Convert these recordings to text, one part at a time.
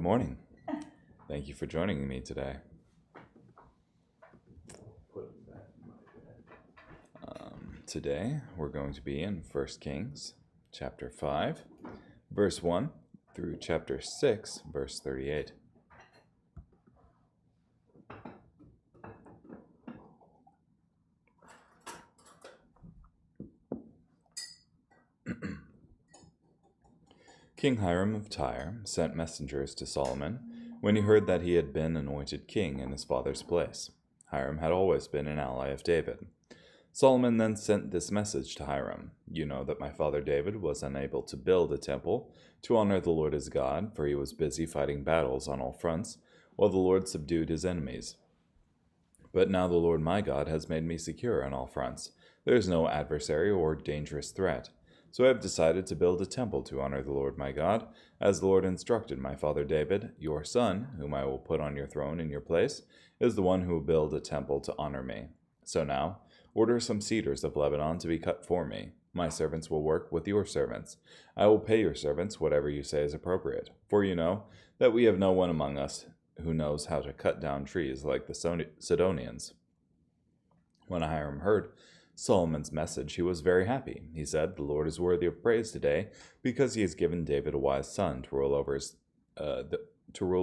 Good morning. Thank you for joining me today. Today we're going to be in 1 Kings chapter 5, verse 1 through chapter 6, verse 38. King Hiram of Tyre sent messengers to Solomon when he heard that he had been anointed king in his father's place. Hiram had always been an ally of David. Solomon then sent this message to Hiram: "You know that my father David was unable to build a temple to honor the Lord his God, for he was busy fighting battles on all fronts, while the Lord subdued his enemies. But now the Lord my God has made me secure on all fronts. There is no adversary or dangerous threat. So I have decided to build a temple to honor the Lord my God, as the Lord instructed my father David. Your son, whom I will put on your throne in your place, is the one who will build a temple to honor me. So now, order some cedars of Lebanon to be cut for me. My servants will work with your servants. I will pay your servants whatever you say is appropriate. For you know that we have no one among us who knows how to cut down trees like the Sidonians." When Hiram heard Solomon's message, he was very happy. He said, "The Lord is worthy of praise today, because he has given David a wise son to rule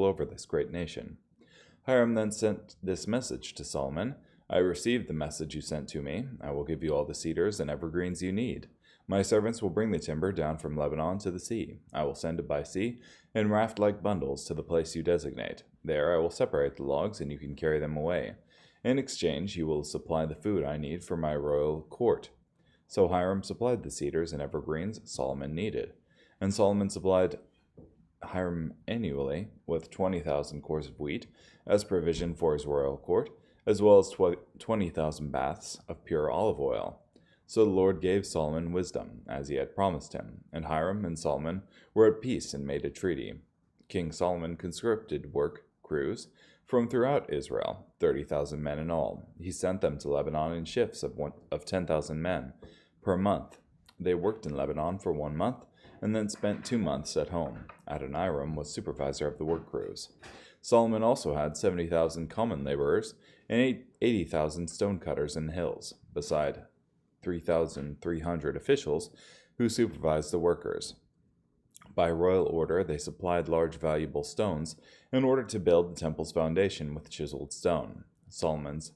over this great nation." Hiram then sent this message to Solomon: "I received the message you sent to me. I will give you all the cedars and evergreens you need. My servants will bring the timber down from Lebanon to the sea. I will send it by sea and raft-like bundles to the place you designate. There I will separate the logs, and you can carry them away. In exchange, you will supply the food I need for my royal court." So Hiram supplied the cedars and evergreens Solomon needed, and Solomon supplied Hiram annually with 20,000 cores of wheat as provision for his royal court, as well as 20,000 baths of pure olive oil. So the Lord gave Solomon wisdom, as he had promised him, and Hiram and Solomon were at peace and made a treaty. King Solomon conscripted work crews from throughout Israel, 30,000 men in all. He sent them to Lebanon in shifts of 10,000 men per month. They worked in Lebanon for 1 month, and then spent 2 months at home. Adoniram was supervisor of the work crews. Solomon also had 70,000 common laborers and 80,000 stonecutters in the hills, beside 3,300 officials who supervised the workers. By royal order, they supplied large valuable stones in order to build the temple's foundation with chiseled stone. Solomon's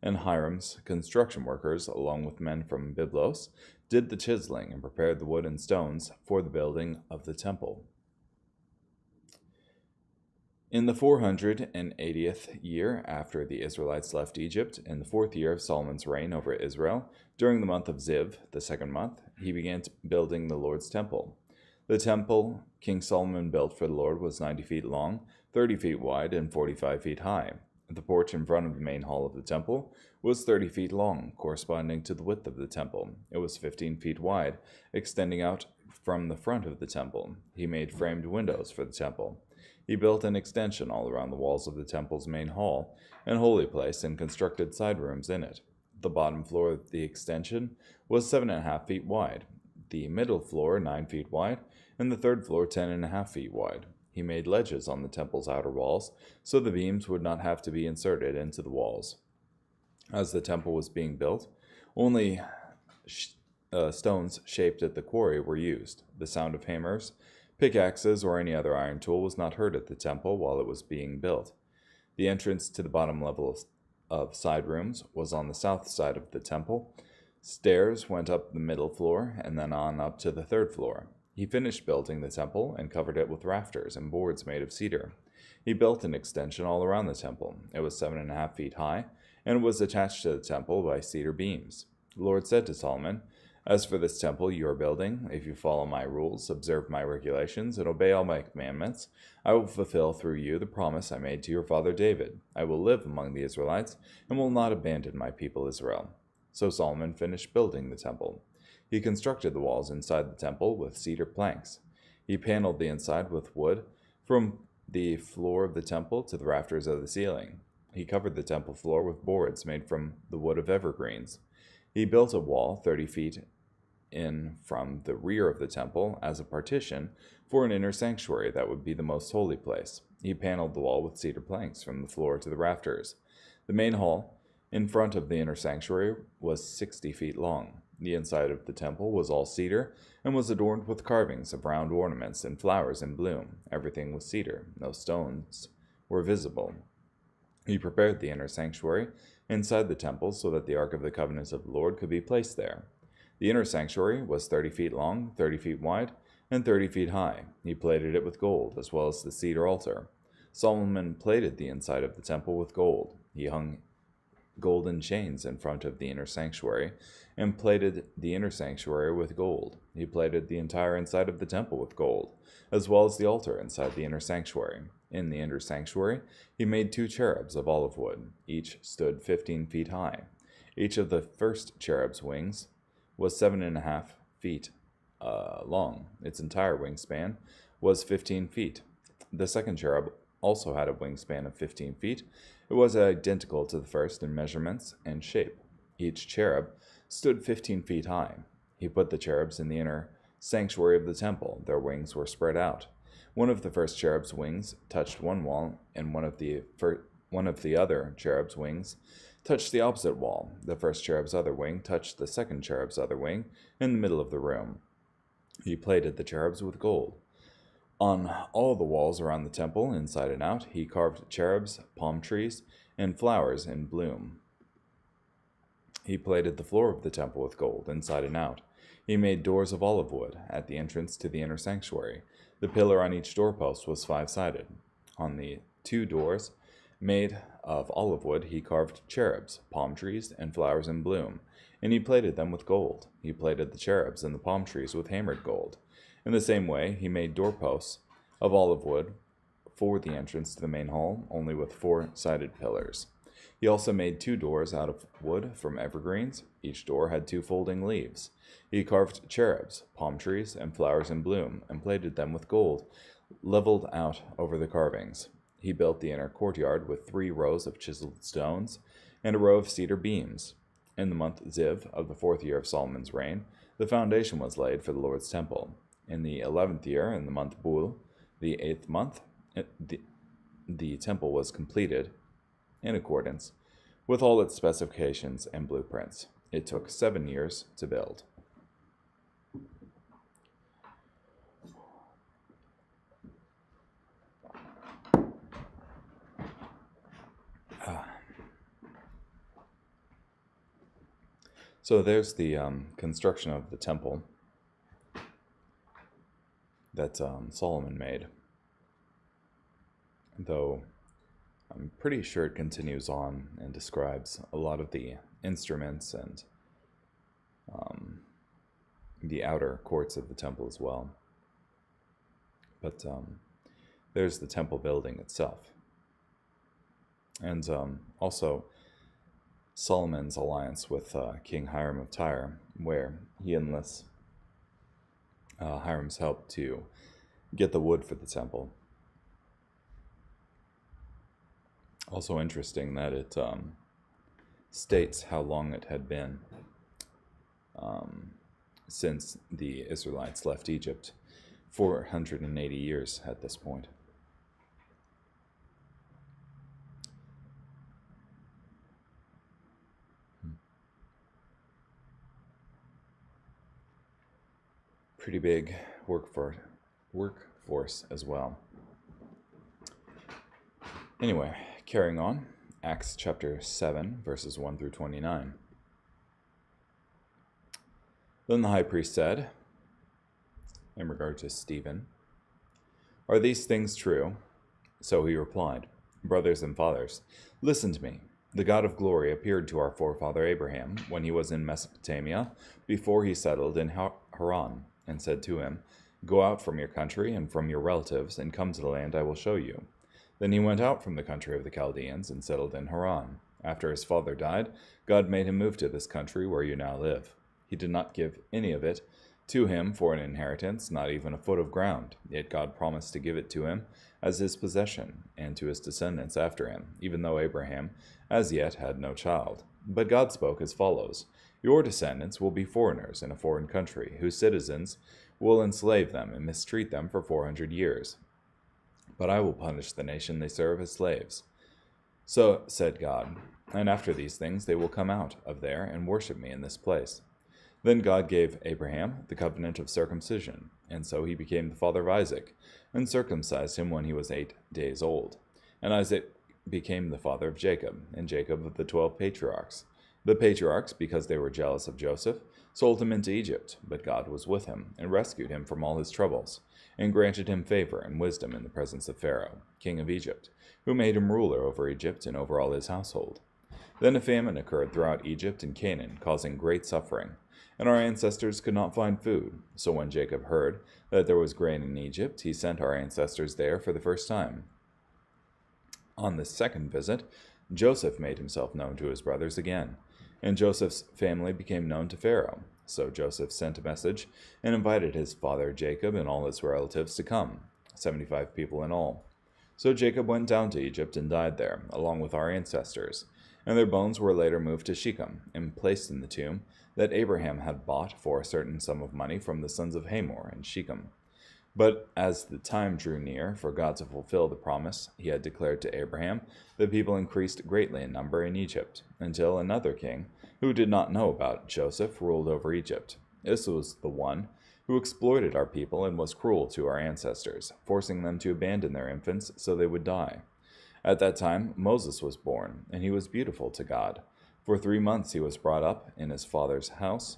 and Hiram's construction workers, along with men from Byblos, did the chiseling and prepared the wood and stones for the building of the temple. In the 480th year after the Israelites left Egypt, in the 4th year of Solomon's reign over Israel, during the month of Ziv, the 2nd month, he began building the Lord's temple. The temple King Solomon built for the Lord was 90 feet long, 30 feet wide, and 45 feet high. The porch in front of the main hall of the temple was 30 feet long, corresponding to the width of the temple. It was 15 feet wide, extending out from the front of the temple. He made framed windows for the temple. He built an extension all around the walls of the temple's main hall and holy place, and constructed side rooms in it. The bottom floor of the extension was 7.5 feet wide, the middle floor 9 feet wide, and the third floor 10.5 feet wide. He made ledges on the temple's outer walls, so the beams would not have to be inserted into the walls. As the temple was being built, only stones shaped at the quarry were used. The sound of hammers, pickaxes, or any other iron tool was not heard at the temple while it was being built. The entrance to the bottom level of side rooms was on the south side of the temple. Stairs went up the middle floor and then on up to the 3rd floor. He finished building the temple and covered it with rafters and boards made of cedar. He built an extension all around the temple. It was 7.5 feet high, and was attached to the temple by cedar beams. The Lord said to Solomon, "As for this temple you are building, if you follow my rules, observe my regulations, and obey all my commandments, I will fulfill through you the promise I made to your father David. I will live among the Israelites, and will not abandon my people Israel." So Solomon finished building the temple. He constructed the walls inside the temple with cedar planks. He paneled the inside with wood from the floor of the temple to the rafters of the ceiling. He covered the temple floor with boards made from the wood of evergreens. He built a wall 30 feet in from the rear of the temple as a partition for an inner sanctuary that would be the most holy place. He paneled the wall with cedar planks from the floor to the rafters. The main hall, in front of the inner sanctuary, was 60 feet long. The inside of the temple was all cedar and was adorned with carvings of round ornaments and flowers in bloom. Everything was cedar. No stones were visible. He prepared the inner sanctuary inside the temple so that the Ark of the Covenant of the Lord could be placed there. The inner sanctuary was 30 feet long, 30 feet wide, and 30 feet high. He plated it with gold, as well as the cedar altar. Solomon plated the inside of the temple with gold. He hung golden chains in front of the inner sanctuary, and plated the inner sanctuary with gold. He plated the entire inside of the temple with gold, as well as the altar inside the inner sanctuary. In the inner sanctuary, he made 2 cherubs of olive wood. Each stood 15 feet high. Each of the first cherub's wings was 7.5 feet long. Its entire wingspan was 15 feet. The second cherub also had a wingspan of 15 feet. It was identical to the first in measurements and shape. Each cherub stood 15 feet high. He put the cherubs in the inner sanctuary of the temple. Their wings were spread out. One of the first cherub's wings touched one wall, and one of the other cherub's wings touched the opposite wall. The first cherub's other wing touched the second cherub's other wing in the middle of the room. He plated the cherubs with gold. On all the walls around the temple, inside and out, he carved cherubs, palm trees, and flowers in bloom. He plated the floor of the temple with gold, inside and out. He made doors of olive wood at the entrance to the inner sanctuary. The pillar on each doorpost was 5-sided. On the 2 doors made of olive wood, he carved cherubs, palm trees, and flowers in bloom, and he plated them with gold. He plated the cherubs and the palm trees with hammered gold. In the same way, he made doorposts of olive wood for the entrance to the main hall, only with 4-sided pillars. He also made 2 doors out of wood from evergreens. Each door had 2 folding leaves. He carved cherubs, palm trees, and flowers in bloom, and plated them with gold, leveled out over the carvings. He built the inner courtyard with 3 rows of chiseled stones and a row of cedar beams. In the month Ziv of the 4th year of Solomon's reign, the foundation was laid for the Lord's temple. In the 11th year, in the month Bul, the 8th month, the temple was completed in accordance with all its specifications and blueprints. It took 7 years to build. So there's the construction of the temple that Solomon made, though I'm pretty sure it continues on and describes a lot of the instruments and the outer courts of the temple as well. But there's the temple building itself. And also Solomon's alliance with King Hiram of Tyre, where he enlists Hiram's help to get the wood for the temple. Also interesting that it states how long it had been since the Israelites left Egypt, 480 years at this point. Pretty big workforce as well. Anyway, carrying on, Acts chapter 7, verses 1 through 29. Then the high priest said, in regard to Stephen, "Are these things true?" So he replied, "Brothers and fathers, listen to me. The God of glory appeared to our forefather Abraham when he was in Mesopotamia, before he settled in Haran, and said to him, 'Go out from your country and from your relatives, and come to the land I will show you.' Then he went out from the country of the Chaldeans and settled in Haran. After his father died, God made him move to this country where you now live. He did not give any of it to him for an inheritance, not even a foot of ground. Yet God promised to give it to him as his possession, and to his descendants after him, even though Abraham as yet had no child. But God spoke as follows: 'Your descendants will be foreigners in a foreign country, whose citizens will enslave them and mistreat them for 400 years. but I will punish the nation they serve as slaves. So said God, and after these things they will come out of there and worship me in this place. Then God gave Abraham the covenant of circumcision, and so he became the father of Isaac, and circumcised him when he was 8 days old. And Isaac became the father of Jacob, and Jacob of the 12 patriarchs. The patriarchs, because they were jealous of Joseph, sold him into Egypt, but God was with him, and rescued him from all his troubles, and granted him favor and wisdom in the presence of Pharaoh, king of Egypt, who made him ruler over Egypt and over all his household. Then a famine occurred throughout Egypt and Canaan, causing great suffering, and our ancestors could not find food. So when Jacob heard that there was grain in Egypt, he sent our ancestors there for the first time. On this second visit, Joseph made himself known to his brothers again, and Joseph's family became known to Pharaoh. So Joseph sent a message and invited his father Jacob and all his relatives to come, 75 people in all. So Jacob went down to Egypt and died there, along with our ancestors, and their bones were later moved to Shechem and placed in the tomb that Abraham had bought for a certain sum of money from the sons of Hamor in Shechem. But as the time drew near for God to fulfill the promise he had declared to Abraham, the people increased greatly in number in Egypt, until another king, who did not know about Joseph, ruled over Egypt. This was the one who exploited our people and was cruel to our ancestors, forcing them to abandon their infants so they would die. At that time Moses was born, and he was beautiful to God. For 3 months he was brought up in his father's house,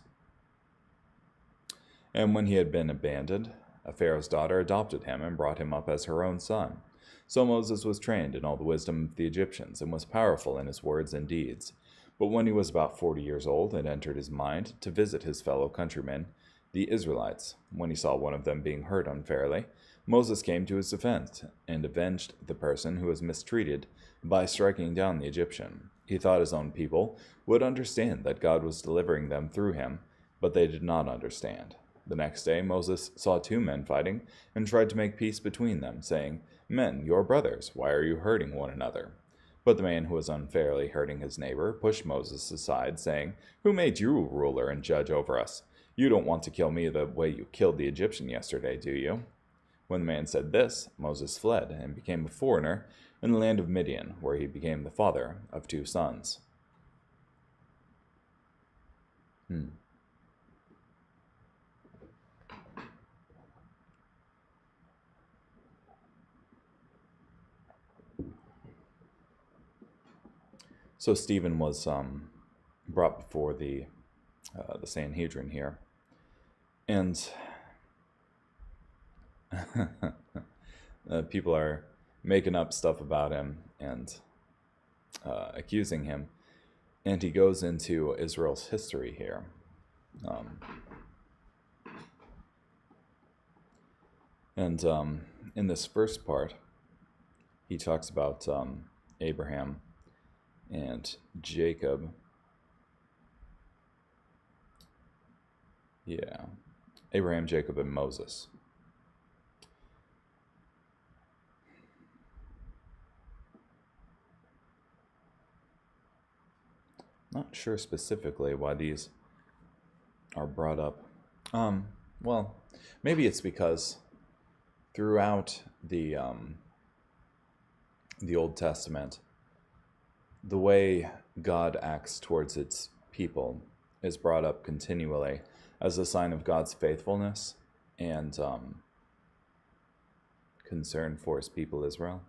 and when he had been abandoned, Pharaoh's daughter adopted him and brought him up as her own son. So Moses was trained in all the wisdom of the Egyptians, and was powerful in his words and deeds. But when he was about 40 years old, it entered his mind to visit his fellow countrymen, the Israelites. When he saw one of them being hurt unfairly, Moses came to his defense, and avenged the person who was mistreated by striking down the Egyptian. He thought his own people would understand that God was delivering them through him, but they did not understand. The next day Moses saw 2 men fighting, and tried to make peace between them, saying, "Men, you are brothers, why are you hurting one another?" But the man who was unfairly hurting his neighbor pushed Moses aside, saying, "Who made you ruler and judge over us? You don't want to kill me the way you killed the Egyptian yesterday, do you?" When the man said this, Moses fled, and became a foreigner in the land of Midian, where he became the father of 2 sons. So Stephen was brought before the Sanhedrin here, and people are making up stuff about him and accusing him, and he goes into Israel's history here. And in this first part, he talks about Abraham and Jacob. Yeah. Abraham, Jacob, and Moses. Not sure specifically why these are brought up. Well, maybe it's because throughout the Old Testament, the way God acts towards its people is brought up continually as a sign of God's faithfulness and concern for his people Israel.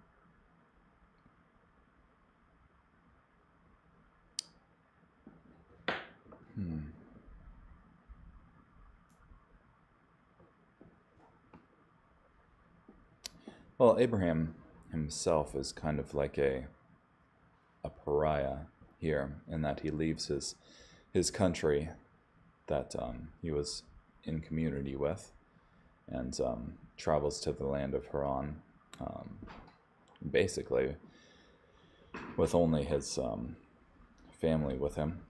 Well, Abraham himself is kind of like a pariah here, in that he leaves his country that he was in community with, and travels to the land of Haran, basically with only his family with him.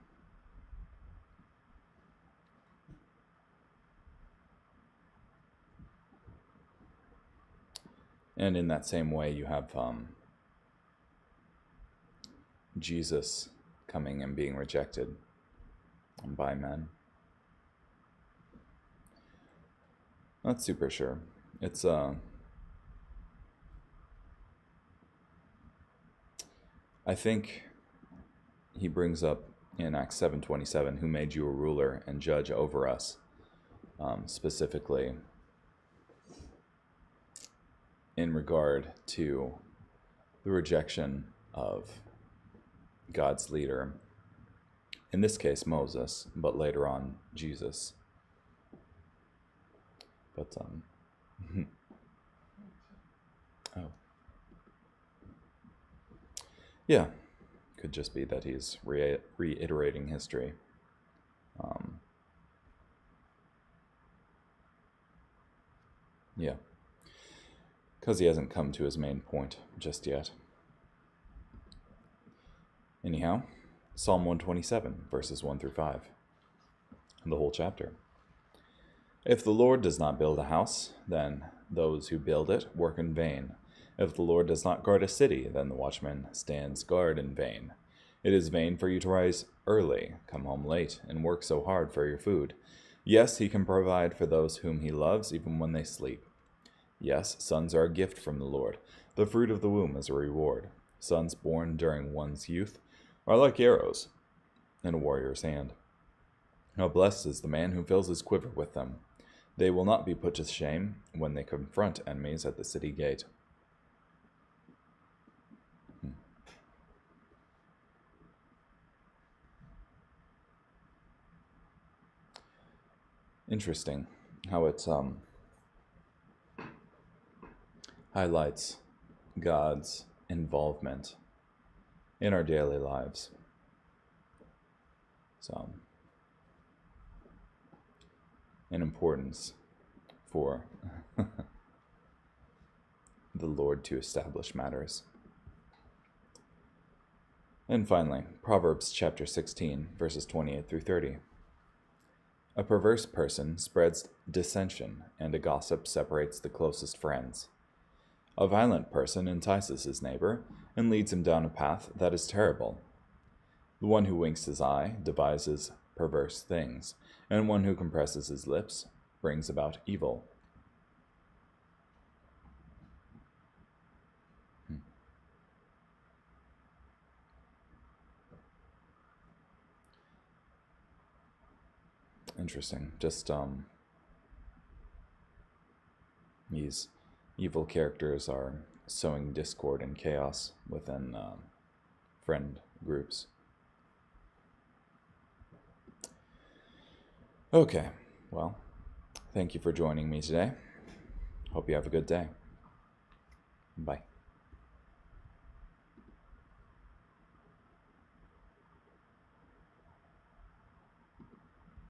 And in that same way, you have Jesus coming and being rejected by men. Not super sure. It's I think he brings up in Acts 7:27, who made you a ruler and judge over us, specifically in regard to the rejection of God's leader, in this case Moses, but later on Jesus. But oh yeah, could just be that he's reiterating history. Yeah, because he hasn't come to his main point just yet. Anyhow, Psalm 127, verses 1 through 5. The whole chapter. If the Lord does not build a house, then those who build it work in vain. If the Lord does not guard a city, then the watchman stands guard in vain. It is vain for you to rise early, come home late, and work so hard for your food. Yes, he can provide for those whom he loves, even when they sleep. Yes, sons are a gift from the Lord. The fruit of the womb is a reward. Sons born during one's youth are like arrows in a warrior's hand. How blessed is the man who fills his quiver with them. They will not be put to shame when they confront enemies at the city gate. Interesting how it highlights God's involvement in our daily lives. So, an importance for the Lord to establish matters. And finally, Proverbs chapter 16, verses 28 through 30. A perverse person spreads dissension, and a gossip separates the closest friends. A violent person entices his neighbor and leads him down a path that is terrible. The one who winks his eye devises perverse things, and one who compresses his lips brings about evil. Interesting. Just these evil characters are sowing discord and chaos within friend groups. Okay, well, thank you for joining me today. Hope you have a good day. Bye.